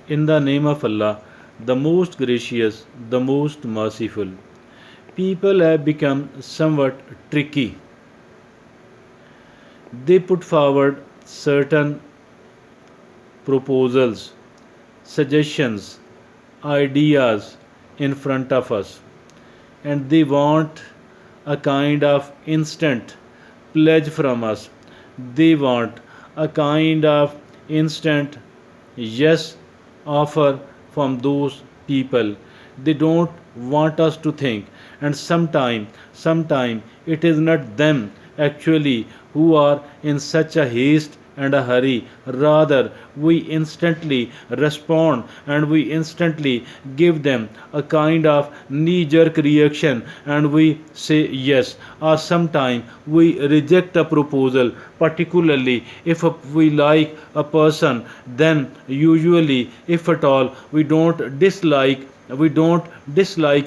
In the name of Allah, the most gracious, the most merciful. People have become somewhat tricky. They put forward certain proposals, suggestions, ideas in front of us, and they want a kind of instant pledge from us. They want a kind of instant yes offer from those people. They don't want us to think, and sometime it is not them actually who are in such a haste and a hurry. Rather, we instantly respond and we instantly give them a kind of knee jerk reaction and we say yes. Or sometime we reject a proposal, particularly if we like a person, then usually, if at all, we don't dislike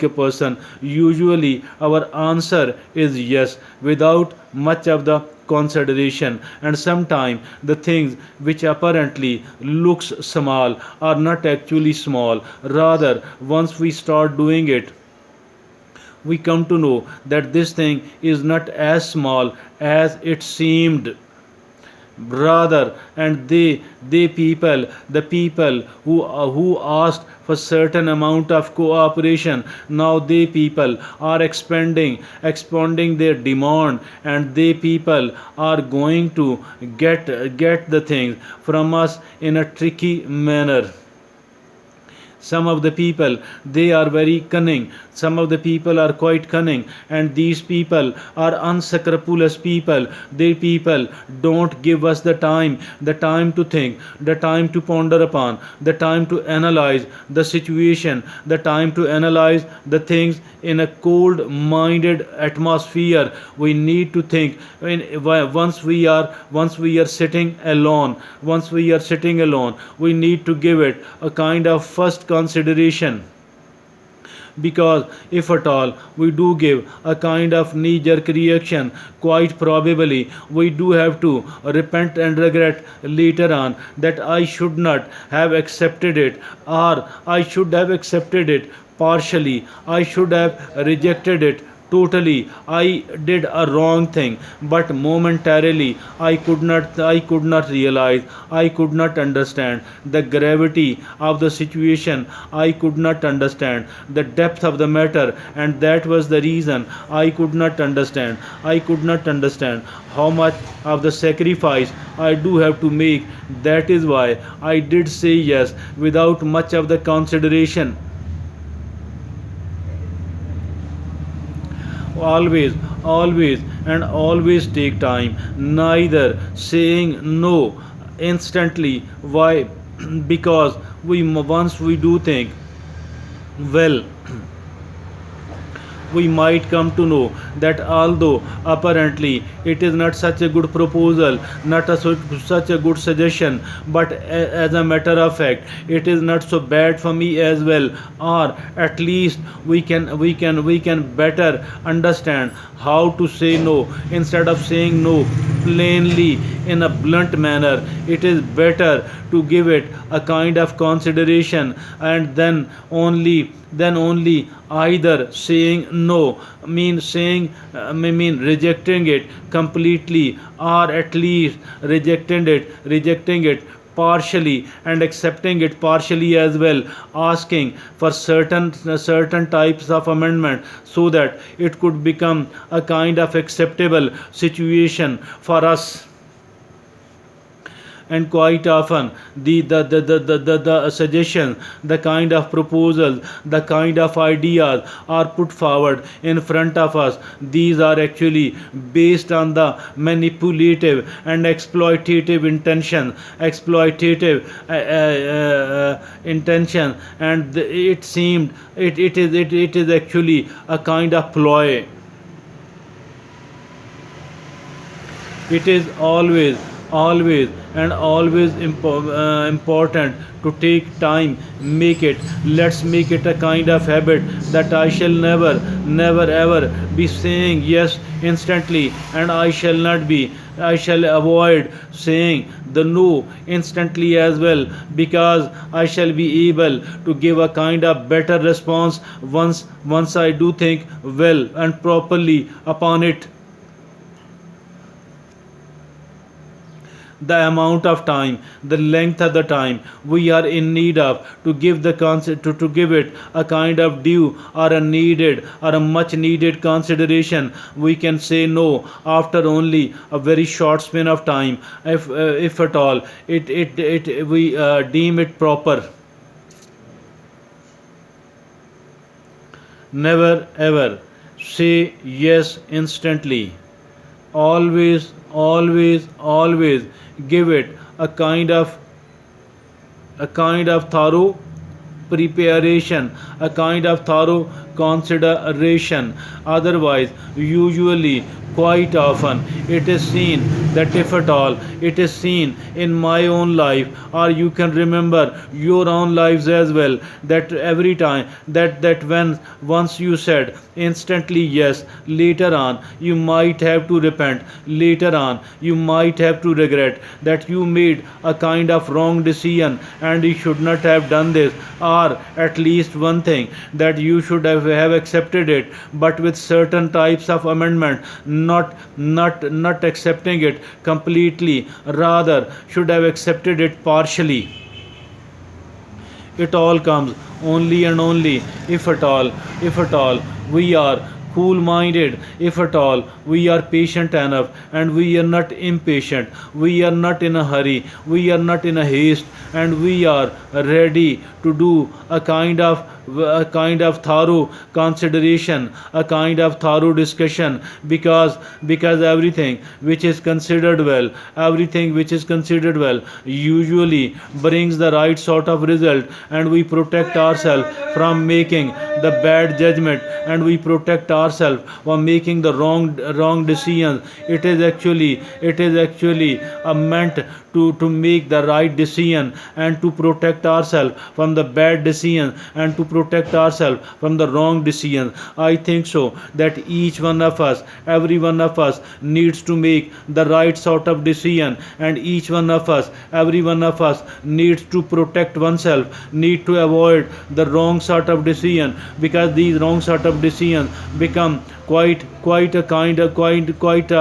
a person, usually our answer is yes without much of the consideration. And sometimes the things which apparently looks small are not actually small. Rather, once we start doing it, we come to know that this thing is not as small as it seemed. Rather, and they people, the people who asked for certain amount of cooperation, now they people are expanding their demand, and they people are going to get the things from us in a tricky manner. Some of the people, they are very cunning. Some of the people are quite cunning, and these people are unscrupulous people. They people don't give us the time to think, the time to ponder upon, the time to analyze the situation, the time to analyze the things in a cold minded atmosphere. We need to think once we are sitting alone, we need to give it a kind of first consideration. Because if at all we do give a kind of knee jerk reaction, quite probably we do have to repent and regret later on that I should not have accepted it, or I should have accepted it partially, I should have rejected it totally. I did a wrong thing, but momentarily I could not realize, I could not understand the gravity of the situation, I could not understand the depth of the matter, and that was the reason I could not understand how much of the sacrifice I do have to make. That is why I did say yes without much of the consideration. Always take time, neither saying no instantly. Why? Because once we do think, well, we might come to know that although apparently it is not such a good proposal, not such a good suggestion, but as a matter of fact, it is not so bad for me as well. Or at least we can better understand how to say no. Instead of saying no plainly in a blunt manner, it is better to give it a kind of consideration, and then only either saying no mean rejecting it completely, or at least rejecting it partially and accepting it partially as well, asking for certain types of amendment so that it could become a kind of acceptable situation for us. And quite often the suggestion, the kind of proposals, the kind of ideas are put forward in front of us, these are actually based on the manipulative and exploitative intention, and it seemed it is actually a kind of ploy. It is always important to take time. Let's make it a kind of habit that I shall never ever be saying yes instantly, and I shall not be I shall avoid saying the no instantly as well, because I shall be able to give a kind of better response once I do think well and properly upon it. The amount of time, the length of the time we are in need of to give the concept to give it a kind of due or a needed or a much needed consideration, we can say no after only a very short span of time, if at all it we deem it proper. Never ever say yes instantly. Always give it a kind of thorough preparation, a kind of thorough consideration. Otherwise, usually, quite often, it is seen that if at all, it is seen in my own life, or you can remember your own lives as well, that every time that when once you said instantly yes, later on you might have to repent, later on you might have to regret that you made a kind of wrong decision and you should not have done this, or at least one thing that you should have accepted it, but with certain types of amendment, not accepting it completely, rather should have accepted it partially. It all comes only and only if at all we are cool minded, if at all we are patient enough, and we are not impatient, we are not in a hurry, we are not in a haste, and we are ready to do a kind of thorough consideration, a kind of thorough discussion, because everything which is considered well, everything which is considered well usually brings the right sort of result, and we protect ourselves from making the bad judgment, and we protect ourselves from making the wrong decisions. It is actually meant to make the right decision, and to protect ourselves from the bad decision, and to protect ourselves from the wrong decision. I think so that each one of us, every one of us needs to make the right sort of decision, and each one of us, every one of us needs to protect oneself, need to avoid the wrong sort of decision, because these wrong sort of decisions become quite a kind of quite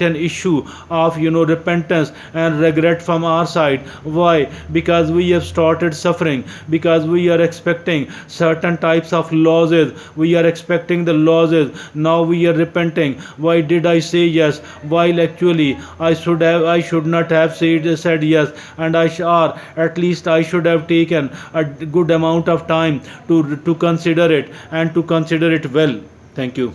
an issue of repentance and regret from our side. Why? Because we have started suffering, because we are expecting certain types of losses, we are expecting the losses, now we are repenting. Why did I say yes, while actually I should not have said yes, and or at least I should have taken a good amount of time to consider it, and to consider it well. Thank you.